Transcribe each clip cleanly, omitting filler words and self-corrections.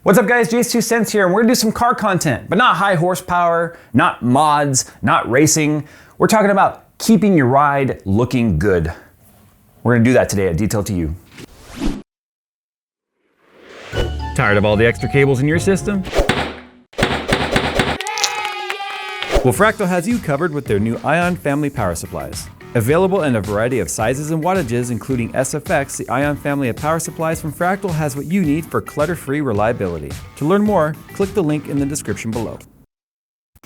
What's up guys, JayzTwoCents here, and we're gonna do some car content, but not high horsepower, not mods, not racing. We're talking about keeping your ride looking good. We're gonna do that today at Detail to You. Tired of all the extra cables in your system? Well, Fractal has you covered with their new Ion family power supplies. Available in a variety of sizes and wattages, including SFX, the Ion family of power supplies from Fractal has what you need for clutter-free reliability. To learn more, click the link in the description below.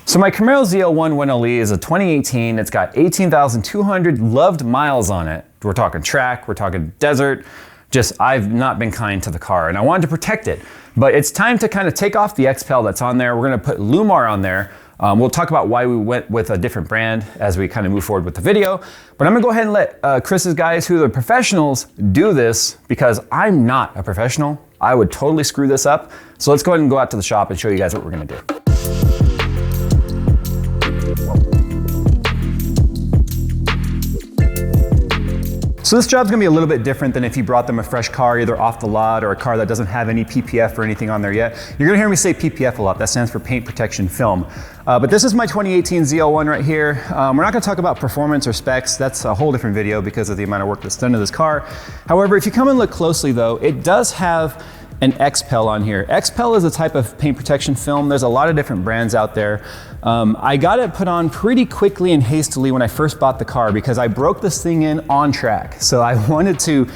So my Camaro ZL1 1LE is a 2018. It's got 18,200 loved miles on it. We're talking track, we're talking desert. Just, I've not been kind to the car and I wanted to protect it. But it's time to kind of take off the XPEL that's on there. We're gonna put Lumar on there. We'll talk about why we went with a different brand as we kind of move forward with the video. But I'm gonna go ahead and let Chris's guys, who are the professionals, do this because I'm not a professional. I would totally screw this up. So let's go ahead and go out to the shop and show you guys what we're gonna do. So this job's gonna be a little bit different than if you brought them a fresh car, either off the lot or a car that doesn't have any PPF or anything on there yet. You're gonna hear me say PPF a lot. That stands for paint protection film. But this is my 2018 ZL1 right here. We're not gonna talk about performance or specs. That's a whole different video because of the amount of work that's done to this car. However, if you come and look closely though, it does have an XPEL on here. XPEL is a type of paint protection film. There's a lot of different brands out there. I got it put on pretty quickly and hastily when I first bought the car because I broke this thing in on track. So I wanted to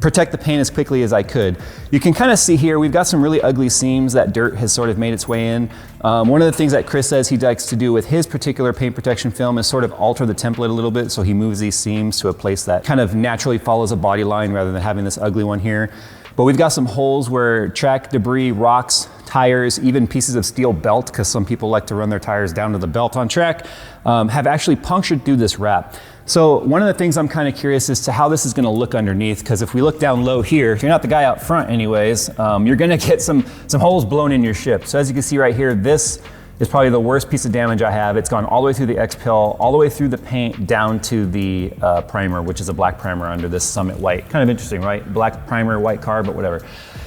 protect the paint as quickly as I could. You can kind of see here, we've got some really ugly seams that dirt has sort of made its way in. One of the things that Chris says he likes to do with his particular paint protection film is sort of alter the template a little bit, so he moves these seams to a place that kind of naturally follows a body line rather than having this ugly one here. But we've got some holes where track debris, rocks, tires, even pieces of steel belt, because some people like to run their tires down to the belt on track, have actually punctured through this wrap. So one of the things I'm kind of curious as to how this is going to look underneath, because if we look down low here, if you're not the guy out front anyways, you're going to get some holes blown in your ship. So as you can see right here, this is probably the worst piece of damage I have. It's gone all the way through the XPEL, all the way through the paint down to the primer, which is a black primer under this Summit White. Kind of interesting, right? Black primer, white car, but whatever.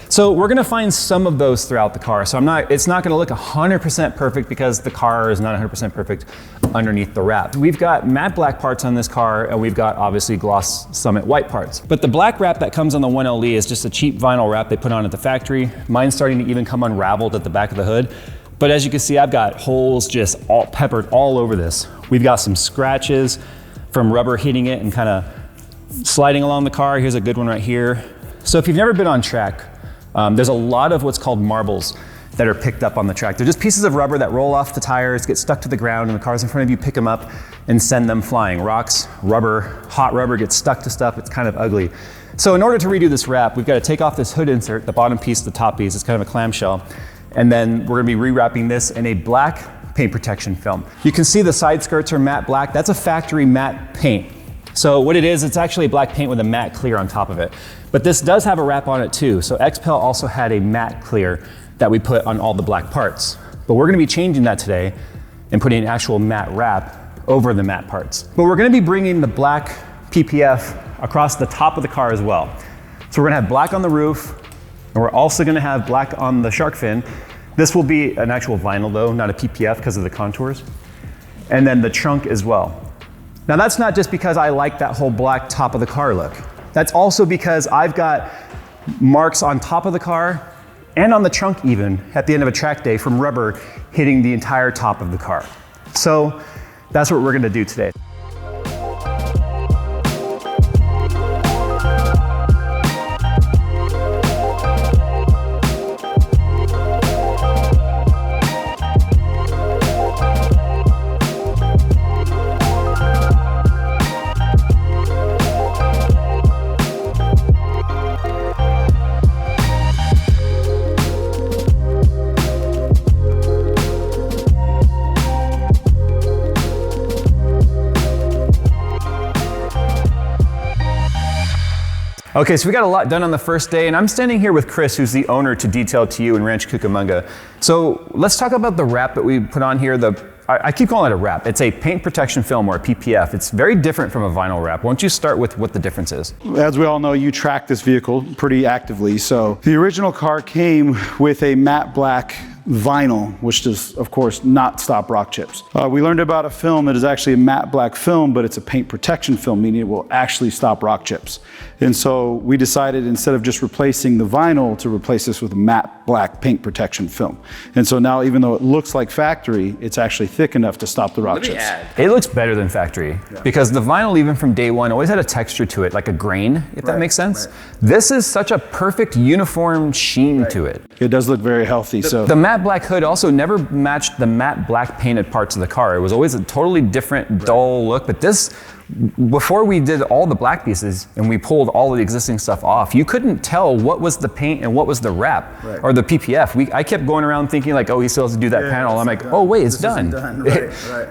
So we're gonna find some of those throughout the car. So it's not gonna look 100% perfect because the car is not 100% perfect underneath the wrap. We've got matte black parts on this car and we've got obviously gloss Summit White parts. But the black wrap that comes on the 1LE is just a cheap vinyl wrap they put on at the factory. Mine's starting to even come unraveled at the back of the hood. But as you can see, I've got holes just all peppered all over this. We've got some scratches from rubber hitting it and kind of sliding along the car. Here's a good one right here. So if you've never been on track, there's a lot of what's called marbles that are picked up on the track. They're just pieces of rubber that roll off the tires, get stuck to the ground, and the cars in front of you pick them up and send them flying. Rocks, rubber, hot rubber gets stuck to stuff. It's kind of ugly. So in order to redo this wrap, we've got to take off this hood insert, the bottom piece, the top piece. It's kind of a clamshell. And then we're gonna be rewrapping this in a black paint protection film. You can see the side skirts are matte black. That's a factory matte paint. So what it is, it's actually a black paint with a matte clear on top of it. But this does have a wrap on it too. So XPEL also had a matte clear that we put on all the black parts. But we're gonna be changing that today and putting an actual matte wrap over the matte parts. But we're gonna be bringing the black PPF across the top of the car as well. So we're gonna have black on the roof, and we're also gonna have black on the shark fin. This will be an actual vinyl though, not a PPF because of the contours. And then the trunk as well. Now that's not just because I like that whole black top of the car look. That's also because I've got marks on top of the car and on the trunk even at the end of a track day from rubber hitting the entire top of the car. So that's what we're gonna do today. Okay, so we got a lot done on the first day, and I'm standing here with Chris, who's the owner to Detail to You in Rancho Cucamonga. So let's talk about the wrap that we put on here. The I keep calling it a wrap. It's a paint protection film or a PPF. It's very different from a vinyl wrap. Why don't you start with what the difference is? As we all know, you track this vehicle pretty actively. So the original car came with a matte black vinyl, which does, of course, not stop rock chips. We learned about a film that is actually a matte black film, but it's a paint protection film, meaning it will actually stop rock chips. And so we decided, instead of just replacing the vinyl, to replace this with a matte black paint protection film. And so now, even though it looks like factory, it's actually thick enough to stop the rock chips. It looks better than factory, because the vinyl, even from day one, always had a texture to it, like a grain, if that makes sense. This is such a perfect uniform sheen to it. It does look very healthy. The matte black hood also never matched the matte black painted parts of the car. It was always a totally different, dull look. But this, before we did all the black pieces and we pulled all the existing stuff off, you couldn't tell what was the paint and what was the wrap or the PPF. I kept going around thinking like, oh, he still has to do that panel. I'm like, oh wait, it's done.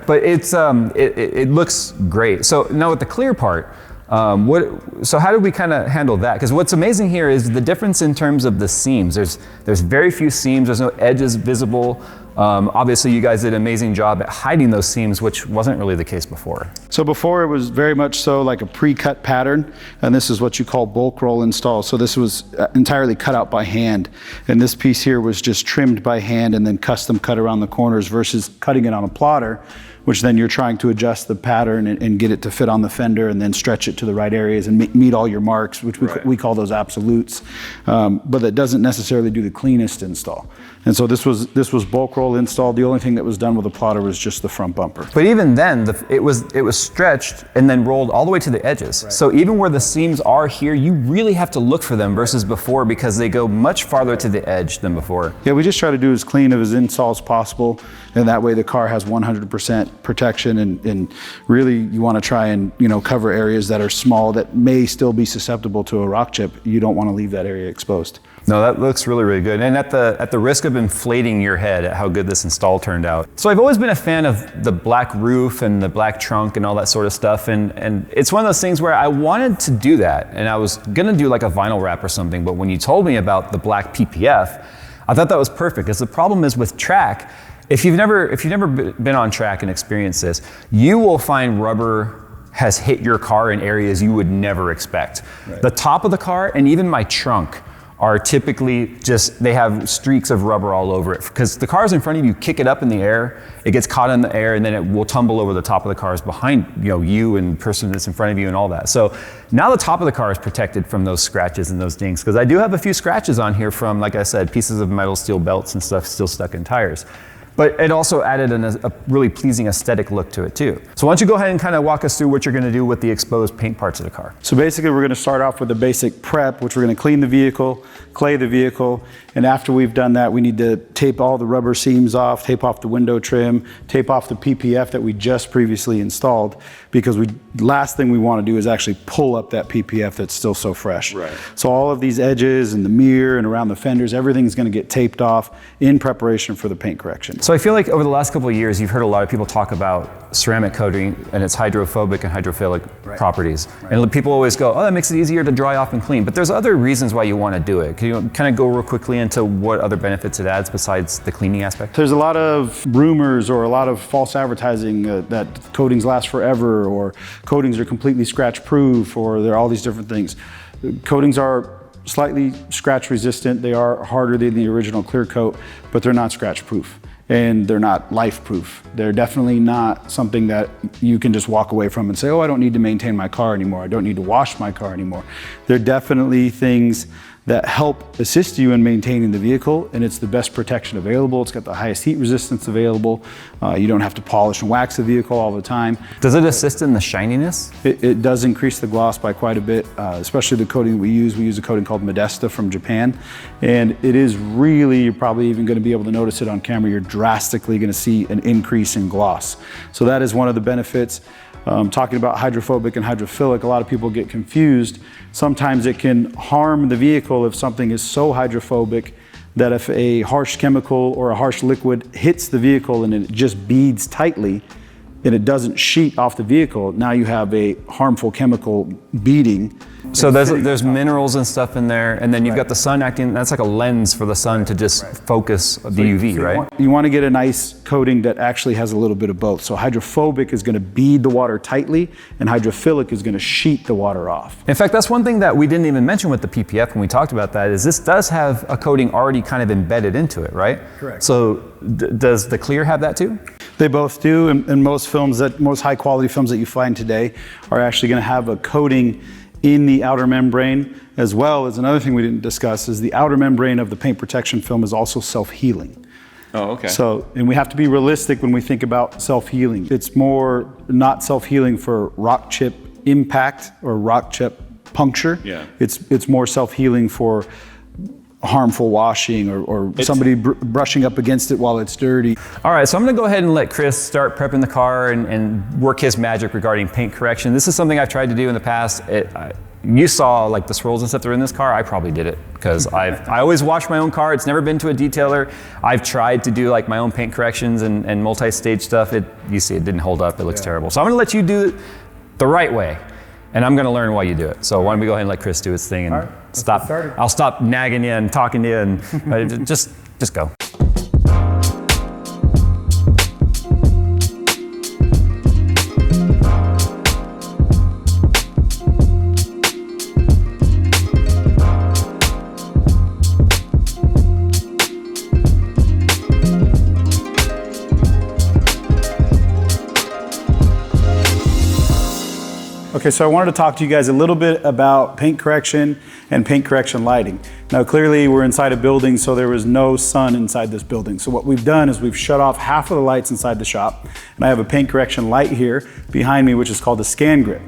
But it's it looks great. So now with the clear part, so how did we kind of handle that? Because what's amazing here is the difference in terms of the seams. There's very few seams. There's no edges visible. Obviously, you guys did an amazing job at hiding those seams, which wasn't really the case before. So before, it was very much so like a pre-cut pattern, and this is what you call bulk roll install. So this was entirely cut out by hand, and this piece here was just trimmed by hand and then custom cut around the corners versus cutting it on a plotter, which then you're trying to adjust the pattern and get it to fit on the fender and then stretch it to the right areas and meet all your marks, which we call those absolutes. But that doesn't necessarily do the cleanest install. And so this was bulk roll install. The only thing that was done with a plotter was just the front bumper. But even then, it was stretched and then rolled all the way to the edges. So even where the seams are here, you really have to look for them versus before, because they go much farther to the edge than before. Yeah, we just try to do as clean of as install as possible, and that way the car has 100% protection, and really you want to try and cover areas that are small that may still be susceptible to a rock chip. You don't want to leave that area exposed. No, that looks really, really good. And at the risk of inflating your head at how good this install turned out. So I've always been a fan of the black roof and the black trunk and all that sort of stuff. And it's one of those things where I wanted to do that. And I was gonna do like a vinyl wrap or something, but when you told me about the black PPF, I thought that was perfect. Because the problem is with track, if you've never been on track and experienced this, you will find rubber has hit your car in areas you would never expect. The top of the car and even my trunk are typically they have streaks of rubber all over it. Because the cars in front of you, kick it up in the air, it gets caught in the air, and then it will tumble over the top of the cars behind you and the person that's in front of you and all that. So now the top of the car is protected from those scratches and those dings, because I do have a few scratches on here from, like I said, pieces of metal steel belts and stuff still stuck in tires. But it also added a really pleasing aesthetic look to it too. So why don't you go ahead and kind of walk us through what you're going to do with the exposed paint parts of the car. So basically we're going to start off with the basic prep, which we're going to clean the vehicle, clay the vehicle, and after we've done that, we need to tape all the rubber seams off, tape off the window trim, tape off the PPF that we just previously installed, because last thing we want to do is actually pull up that PPF that's still so fresh. So all of these edges and the mirror and around the fenders, everything's going to get taped off in preparation for the paint correction. So I feel like over the last couple of years, you've heard a lot of people talk about ceramic coating and its hydrophobic and hydrophilic properties. And people always go, oh, that makes it easier to dry off and clean. But there's other reasons why you want to do it. Can you kind of go real quickly into what other benefits it adds besides the cleaning aspect? There's a lot of rumors or a lot of false advertising that coatings last forever, or coatings are completely scratch proof, or there are all these different things. Coatings are slightly scratch resistant. They are harder than the original clear coat, but they're not scratch proof. And they're not life proof. They're definitely not something that you can just walk away from and say, oh, I don't need to maintain my car anymore. I don't need to wash my car anymore. They're definitely things that help assist you in maintaining the vehicle, and it's the best protection available. It's got the highest heat resistance available. You don't have to polish and wax the vehicle all the time. Does it assist in the shininess? It does increase the gloss by quite a bit, especially the coating we use. We use a coating called Modesta from Japan, and it is really, you're probably even going to be able to notice it on camera, you're drastically going to see an increase in gloss. So that is one of the benefits. Talking about hydrophobic and hydrophilic, a lot of people get confused. Sometimes it can harm the vehicle if something is so hydrophobic that if a harsh chemical or a harsh liquid hits the vehicle and it just beads tightly and it doesn't sheet off the vehicle, now you have a harmful chemical beading So there's minerals and stuff in there, and then you've got the sun acting, that's like a lens for the sun to just focus the UV, right? You want to get a nice coating that actually has a little bit of both. So hydrophobic is going to bead the water tightly, and hydrophilic is going to sheet the water off. In fact, that's one thing that we didn't even mention with the PPF when we talked about that, is this does have a coating already kind of embedded into it, right? Correct. So does the clear have that too? They both do, and most high quality films that you find today are actually going to have a coating in the outer membrane, as well as another thing we didn't discuss is the outer membrane of the paint protection film is also self-healing. Oh, okay. So, and we have to be realistic when we think about self-healing. It's more not self-healing for rock chip impact or rock chip puncture. Yeah. It's more self-healing for harmful washing or somebody brushing up against it while it's dirty. All right, so I'm gonna go ahead and let Chris start prepping the car and work his magic regarding paint correction. This is something I've tried to do in the past. You saw like the swirls and stuff that are in this car. I probably did it because I always wash my own car. It's never been to a detailer. I've tried to do like my own paint corrections and multi-stage stuff. You see it didn't hold up, it looks terrible. So I'm gonna let you do it the right way. And I'm gonna learn why you do it. So why don't we go ahead and let Chris do his thing and stop. I'll stop nagging you and talking to you and just go. Okay, so I wanted to talk to you guys a little bit about paint correction and paint correction lighting. Now clearly we're inside a building, so there was no sun inside this building. So what we've done is we've shut off half of the lights inside the shop, and I have a paint correction light here behind me, which is called the scan grid.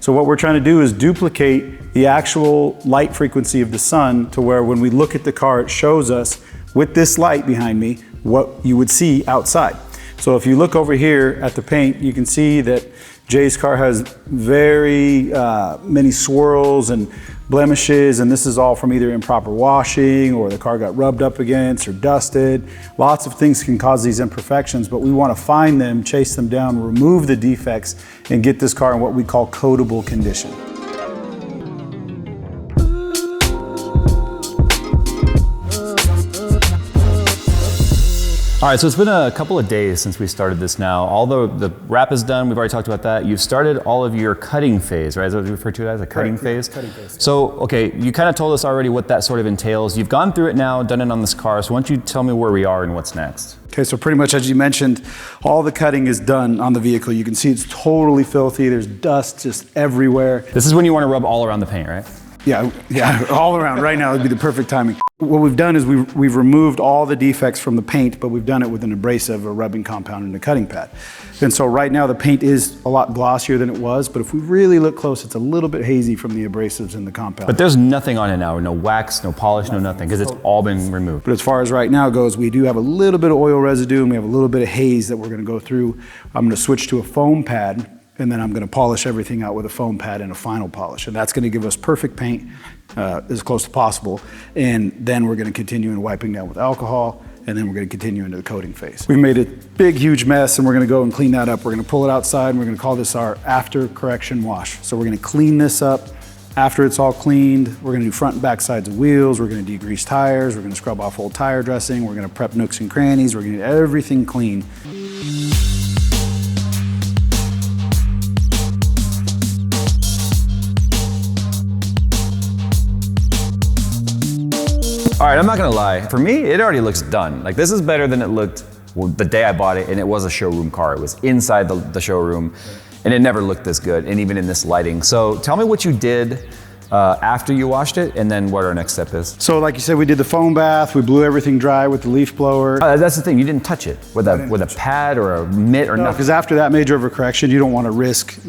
So what we're trying to do is duplicate the actual light frequency of the sun to where when we look at the car, it shows us with this light behind me what you would see outside. So if you look over here at the paint, you can see that Jay's car has very many swirls and blemishes, and this is all from either improper washing or the car got rubbed up against or dusted. Lots of things can cause these imperfections, but we want to find them, chase them down, remove the defects, and get this car in what we call coatable condition. All right, so it's been a couple of days since we started this now. Although the wrap is done, we've already talked about that. You've started all of your cutting phase, right? Is that what you refer to it as, a cutting phase? Yeah, cutting phase. So, okay, you kind of told us already what that sort of entails. You've gone through it now, done it on this car, so why don't you tell me where we are and what's next? Okay, so pretty much as you mentioned, all the cutting is done on the vehicle. You can see it's totally filthy. There's dust just everywhere. This is when you want to rub all around the paint, right? Yeah, all around. Right now would be the perfect timing. What we've done is we've removed all the defects from the paint, but we've done it with an abrasive or rubbing compound and a cutting pad. And so right now the paint is a lot glossier than it was, but if we really look close, it's a little bit hazy from the abrasives and the compound. But there's nothing on it now, no wax, no polish, no nothing, because it's all been removed. But as far as right now goes, we do have a little bit of oil residue and we have a little bit of haze that we're gonna go through. I'm gonna switch to a foam pad, and then I'm gonna polish everything out with a foam pad and a final polish. And that's gonna give us perfect paint, as close as possible. And then we're gonna continue in wiping down with alcohol, and then we're gonna continue into the coating phase. We've made a big, huge mess, and we're gonna go and clean that up. We're gonna pull it outside, and we're gonna call this our after correction wash. So we're gonna clean this up. After it's all cleaned, we're gonna do front and back sides of wheels, we're gonna degrease tires, we're gonna scrub off old tire dressing, we're gonna prep nooks and crannies, we're gonna get everything clean. All right, I'm not gonna lie. For me, it already looks done. Like, this is better than it looked the day I bought it, and it was a showroom car. It was inside the showroom, and it never looked this good, and even in this lighting. So tell me what you did after you washed it, and then what our next step is. So like you said, we did the foam bath, we blew everything dry with the leaf blower. That's the thing, you didn't touch it with a pad or a mitt or nothing. Because after that major of a correction, you don't want to risk,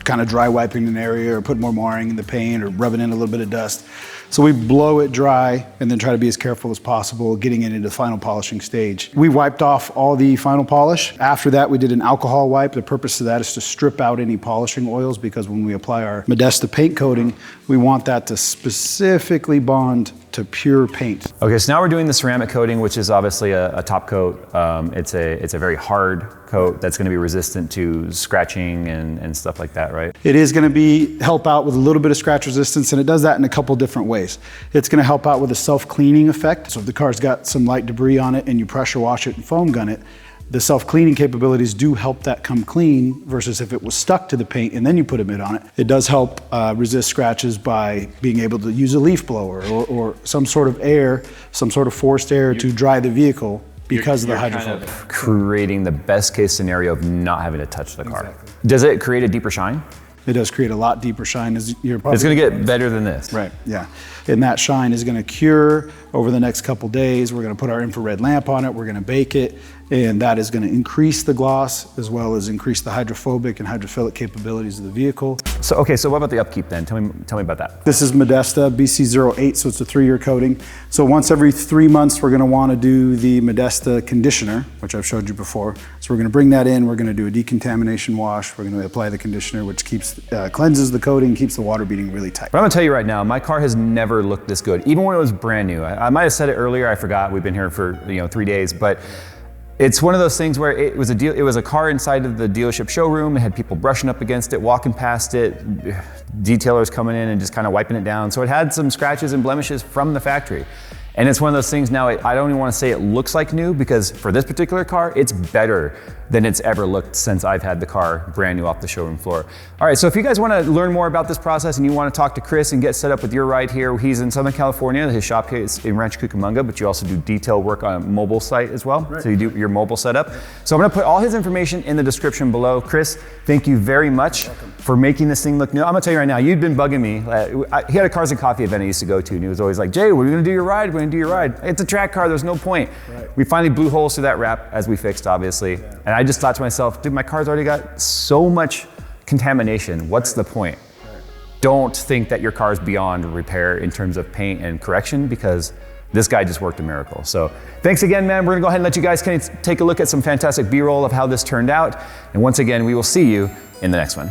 kind of dry wiping an area or put more marring in the paint or rubbing in a little bit of dust. So we blow it dry and then try to be as careful as possible getting it into the final polishing stage. We wiped off all the final polish. After that, we did an alcohol wipe. The purpose of that is to strip out any polishing oils, because when we apply our Modesta paint coating, we want that to specifically bond to pure paint. Okay, so now we're doing the ceramic coating, which is obviously a top coat. It's a very hard coat that's going to be resistant to scratching and stuff like that, right? It is going to help out with a little bit of scratch resistance, and it does that in a couple different ways. It's going to help out with a self-cleaning effect. So if the car's got some light debris on it and you pressure wash it and foam gun it, the self-cleaning capabilities do help that come clean versus if it was stuck to the paint and then you put a mitt on it. It does help resist scratches by being able to use a leaf blower or some sort of air, some sort of forced air to dry the vehicle because of the hydrophobic. Kind of creating the best case scenario of not having to touch the car. Exactly. Does it create a deeper shine? It does create a lot deeper shine. It's going to get better than this. Right, yeah. And that shine is going to cure over the next couple days. We're going to put our infrared lamp on it. We're going to bake it. And that is going to increase the gloss as well as increase the hydrophobic and hydrophilic capabilities of the vehicle. So, okay, so what about the upkeep then? Tell me about that. This is Modesta BC08, so it's a 3-year coating. So once every 3 months, we're going to want to do the Modesta conditioner, which I've showed you before. So we're going to bring that in. We're going to do a decontamination wash. We're going to apply the conditioner, which cleanses the coating, keeps the water beading really tight. But I'm going to tell you right now, my car has never looked this good, even when it was brand new. I might have said it earlier. I forgot. We've been here for 3 days, but it's one of those things where it was a car inside of the dealership showroom. It had people brushing up against it, walking past it, detailers coming in and just kind of wiping it down. So it had some scratches and blemishes from the factory. And it's one of those things now, I don't even want to say it looks like new, because for this particular car, it's better than it's ever looked since I've had the car brand new off the showroom floor. All right, so if you guys want to learn more about this process and you want to talk to Chris and get set up with your ride here, he's in Southern California. His shop is in Rancho Cucamonga, but you also do detail work on a mobile site as well. Right. So you do your mobile setup. So I'm going to put all his information in the description below. Chris, thank you very much for making this thing look new. I'm going to tell you right now, you've been bugging me. He had a Cars and Coffee event I used to go to, and he was always like, Jay, we're going to do your ride. We're going to do your ride. It's a track car. There's no point. Right. We finally blew holes through that wrap, as we fixed, obviously. Yeah. And I just thought to myself, dude, my car's already got so much contamination. What's the point? Right. Don't think that your car's beyond repair in terms of paint and correction, because this guy just worked a miracle. So thanks again, man. We're gonna go ahead and let you guys take a look at some fantastic B-roll of how this turned out. And once again, we will see you in the next one.